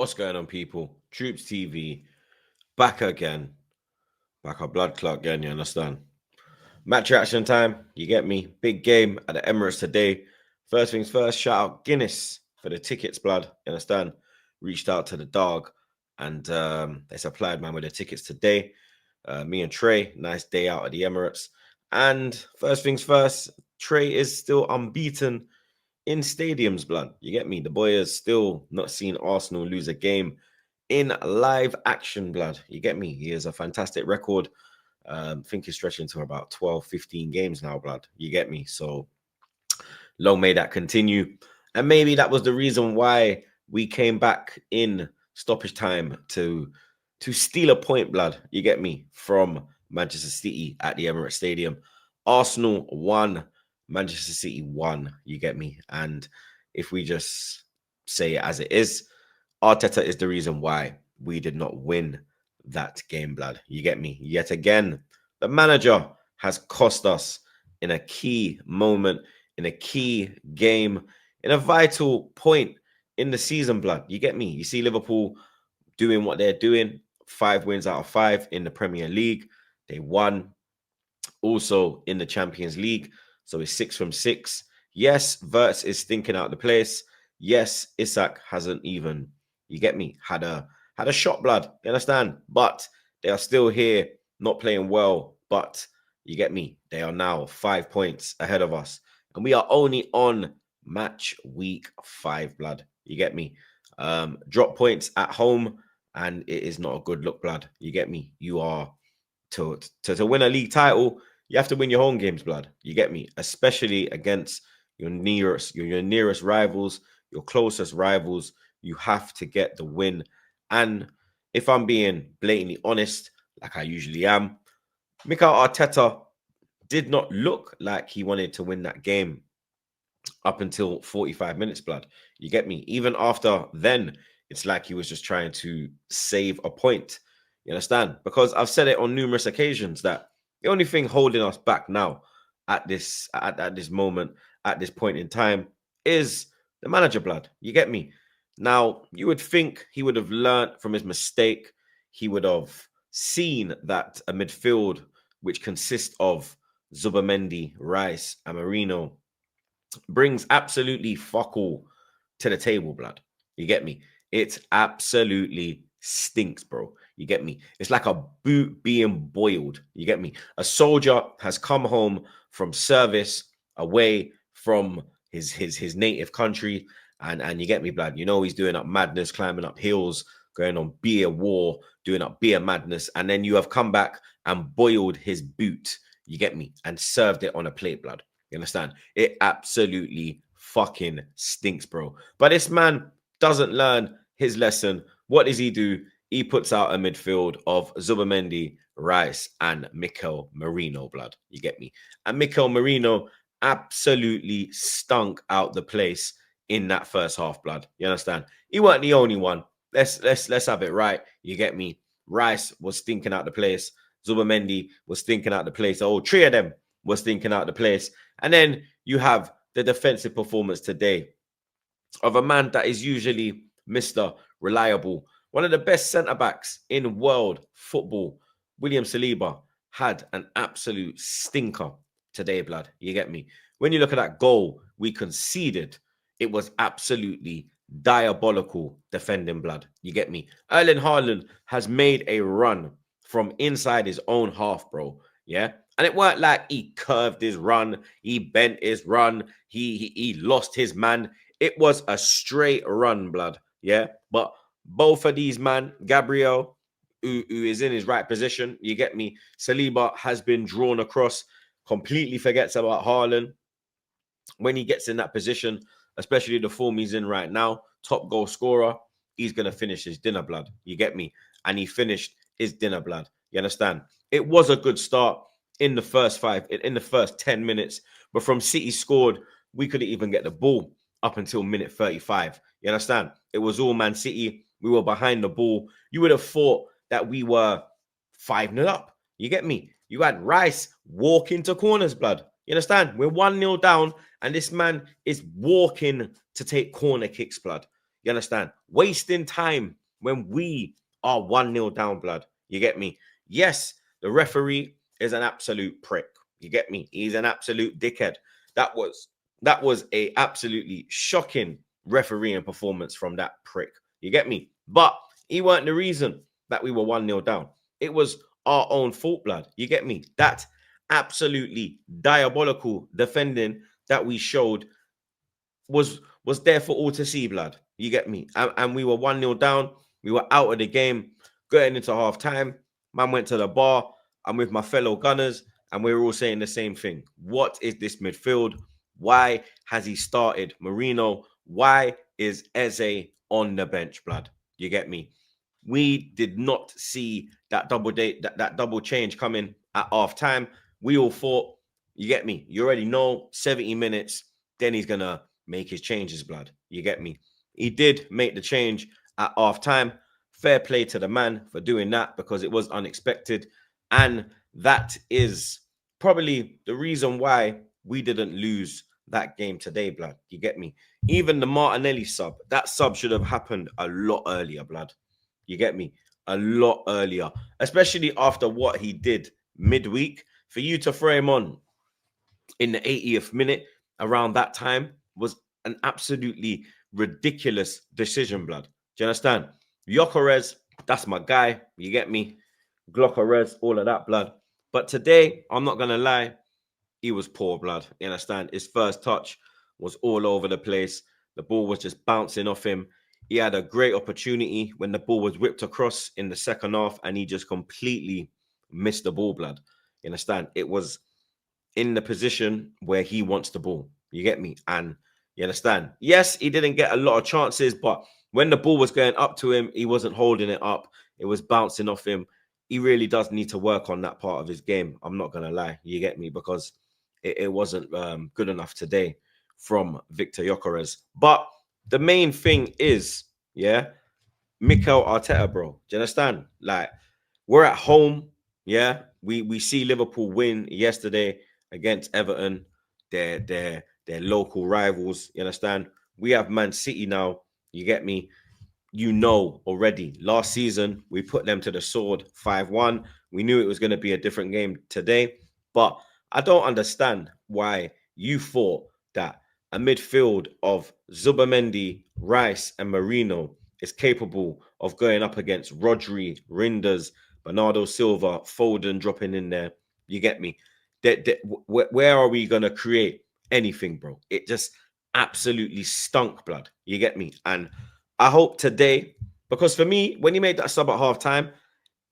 What's going on, people? Troops TV, back again. Back a blood clot again, you understand? Match reaction time, you get me? Big game at the Emirates today. First things first, shout out Guinness for the tickets, blood. You understand? Reached out to the dog and they supplied man with the tickets today. Me and Trey, nice day out at the Emirates. And first things first, Trey is still unbeaten in stadiums, blood. You get me? The boy has still not seen Arsenal lose a game in live action, blood. You get me? He has a fantastic record. I think he's stretching to about 12, 15 games now, blood. You get me? So long may that continue. And maybe that was the reason why we came back in stoppage time to steal a point, blood. You get me? From Manchester City at the Emirates Stadium. Arsenal won, Manchester City won. You get me? And if we just say it as it is, Arteta is the reason why we did not win that game, blood. You get me? Yet again, the manager has cost us in a key moment, in a key game, in a vital point in the season, blood. You get me? You see Liverpool doing what they're doing, 5 wins out of 5 in the Premier League. They won also in the Champions League. So it's 6 from 6. Yes, Verts is stinking out the place. Yes, Isak hasn't even, you get me, had a shot, blood. You understand? But they are still here, not playing well. But you get me? They are now 5 points ahead of us. And we are only on match week 5, blood. You get me? Drop points at home, and it is not a good look, blood. You get me? You are to win a league title, you have to win your home games, blood. You get me? Especially against your nearest rivals, your closest rivals. You have to get the win. And if I'm being blatantly honest, like I usually am, Mikel Arteta did not look like he wanted to win that game up until 45 minutes, blood. You get me? Even after then, it's like he was just trying to save a point. You understand? Because I've said it on numerous occasions that the only thing holding us back now at this moment, at this point in time, is the manager, blood. You get me? Now, you would think he would have learned from his mistake. He would have seen that a midfield which consists of Zubimendi, Rice, and Marino brings absolutely fuck all to the table, blood. You get me? It absolutely stinks, bro. You get me? It's like a boot being boiled. You get me? A soldier has come home from service away from his native country, and you get me, blood. You know he's doing up madness, climbing up hills, going on beer war, doing up beer madness, and then you have come back and boiled his boot. You get me? And served it on a plate, blood. You understand? It absolutely fucking stinks, bro. But this man doesn't learn his lesson. What does he do? He puts out a midfield of Zubimendi, Rice, and Mikel Merino, blood. You get me? And Mikel Merino absolutely stunk out the place in that first half, blood. You understand? He weren't the only one. Let's have it right. You get me? Rice was stinking out the place. Zubimendi was stinking out the place. All 3 of them was stinking out the place. And then you have the defensive performance today of a man that is usually Mr. Reliable. One of the best centre-backs in world football, William Saliba, had an absolute stinker today, blood. You get me? When you look at that goal we conceded, it was absolutely diabolical defending, blood. You get me? Erling Haaland has made a run from inside his own half, bro. Yeah? And it weren't like he curved his run, he bent his run, he lost his man. It was a straight run, blood. Yeah? But both of these, man, Gabriel, who is in his right position, you get me? Saliba has been drawn across, completely forgets about Haaland. When he gets in that position, especially the form he's in right now, top goal scorer, he's going to finish his dinner, blood. You get me? And he finished his dinner, blood. You understand? It was a good start in the first 10 minutes. But from City scored, we couldn't even get the ball up until minute 35. You understand? It was all Man City. We were behind the ball. You would have thought that we were 5-0 up. You get me? You had Rice walk into corners, blood. You understand? We're 1-0 down, and this man is walking to take corner kicks, blood. You understand? Wasting time when we are 1-0 down, blood. You get me? Yes, the referee is an absolute prick. You get me? He's an absolute dickhead. That was a absolutely shocking refereeing performance from that prick. You get me? But he weren't the reason that we were 1-0 down. It was our own fault, blood. You get me? That absolutely diabolical defending that we showed was there for all to see, blood. You get me? And we were 1-0 down. We were out of the game going into half time. Man went to the bar. I'm with my fellow Gunners, and we were all saying the same thing. What is this midfield? Why has he started Marino? Why is Eze on the bench, blood? You get me? We did not see that double change coming at half time. We all thought, you get me? You already know 70 minutes, then he's gonna make his changes, blood. You get me? He did make the change at half time. Fair play to the man for doing that because it was unexpected. And that is probably the reason why we didn't lose that game today, blood. You get me? Even the Martinelli sub, that sub should have happened a lot earlier, blood. You get me? A lot earlier, especially after what he did midweek. For you to throw him on in the 80th minute around that time was an absolutely ridiculous decision, blood. Do you understand? Gyökeres, that's my guy. You get me? Gyökeres, all of that, blood. But today, I'm not going to lie, he was poor, blood. You understand? His first touch was all over the place. The ball was just bouncing off him. He had a great opportunity when the ball was whipped across in the second half, and he just completely missed the ball, blood. You understand? It was in the position where he wants the ball. You get me? And you understand? Yes, he didn't get a lot of chances, but when the ball was going up to him, he wasn't holding it up. It was bouncing off him. He really does need to work on that part of his game. I'm not going to lie. You get me? Because it wasn't good enough today from Victor Gyökeres. But the main thing is, yeah, Mikel Arteta, bro. Do you understand? Like, we're at home. Yeah, we see Liverpool win yesterday against Everton. They're local rivals. You understand? We have Man City now. You get me? You know already. Last season we put them to the sword 5-1. We knew it was going to be a different game today, but I don't understand why you thought that a midfield of Zubimendi, Rice, and Marino is capable of going up against Rodri, Rinders, Bernardo Silva, Foden dropping in there. You get me? Where are we going to create anything, bro? It just absolutely stunk, blood. You get me? And I hope today, because for me, when he made that sub at halftime,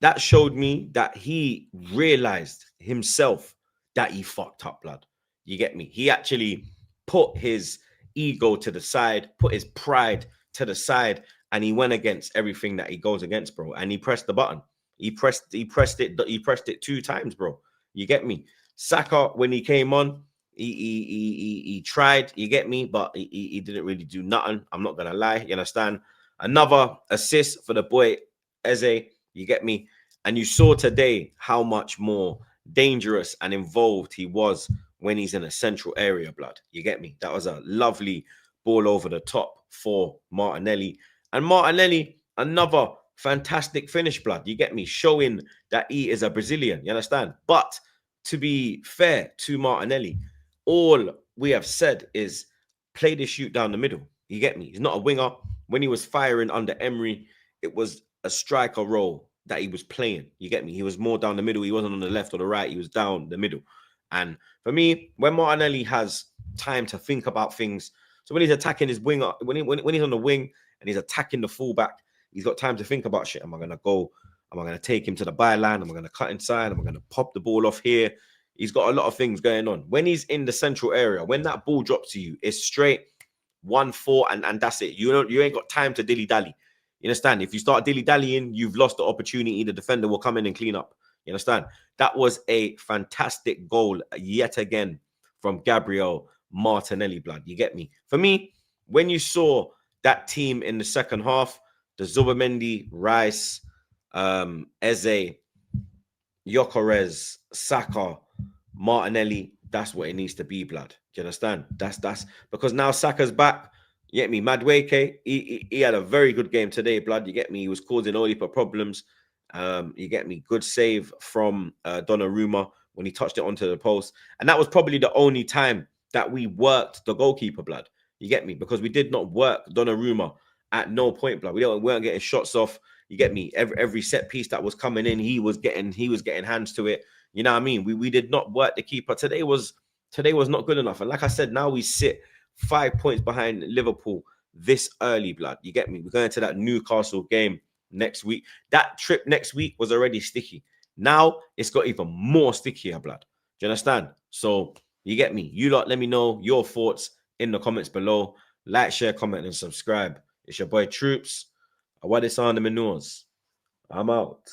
that showed me that he realized himself that he fucked up, blood. You get me? He actually put his ego to the side, put his pride to the side, and he went against everything that he goes against, bro. And he pressed the button. He pressed it 2 times, bro. You get me? Saka, when he came on, he tried, you get me, but he didn't really do nothing. I'm not gonna lie, you understand? Another assist for the boy Eze, you get me? And you saw today how much more dangerous and involved he was when he's in a central area, blood. You get me? That was a lovely ball over the top for Martinelli. And Martinelli, another fantastic finish, blood. You get me? Showing that he is a Brazilian, you understand? But to be fair to Martinelli, all we have said is play the shoot down the middle. You get me? He's not a winger. When he was firing under Emery, it was a striker role that he was playing. You get me? He was more down the middle. He wasn't on the left or the right. He was down the middle. And for me, when Martinelli has time to think about things, so when he's attacking his winger, when he's on the wing and he's attacking the fullback, he's got time to think about shit. Am I going to go? Am I going to take him to the byline? Am I going to cut inside? Am I going to pop the ball off here? He's got a lot of things going on. When he's in the central area, when that ball drops to you, it's straight 1-4 and that's it. You ain't got time to dilly-dally. You understand? If you start dilly-dallying, you've lost the opportunity. The defender will come in and clean up. You understand? That was a fantastic goal yet again from Gabriel Martinelli, blood. You get me? For me, when you saw that team in the second half, the Zubimendi, Rice, Eze, Gyökeres, Saka, Martinelli, that's what it needs to be, blood. Do you understand? That's because now Saka's back. You get me? Madweke, he had a very good game today, blood. You get me? He was causing all heap of problems. You get me? Good save from Donnarumma when he touched it onto the post. And that was probably the only time that we worked the goalkeeper, blood. You get me? Because we did not work Donnarumma at no point, blood. We weren't getting shots off. You get me? Every set piece that was coming in, he was getting hands to it. You know what I mean? We did not work the keeper. Today was not good enough. And like I said, now we sit 5 points behind Liverpool this early, blood. You get me? We're going to that Newcastle game next week. That trip next week was already sticky. Now it's got even more stickier, blood. Do you understand? So you get me? You lot, let me know your thoughts in the comments below. Like, share, comment, and subscribe. It's your boy Troopz. What is on the menus? I'm out.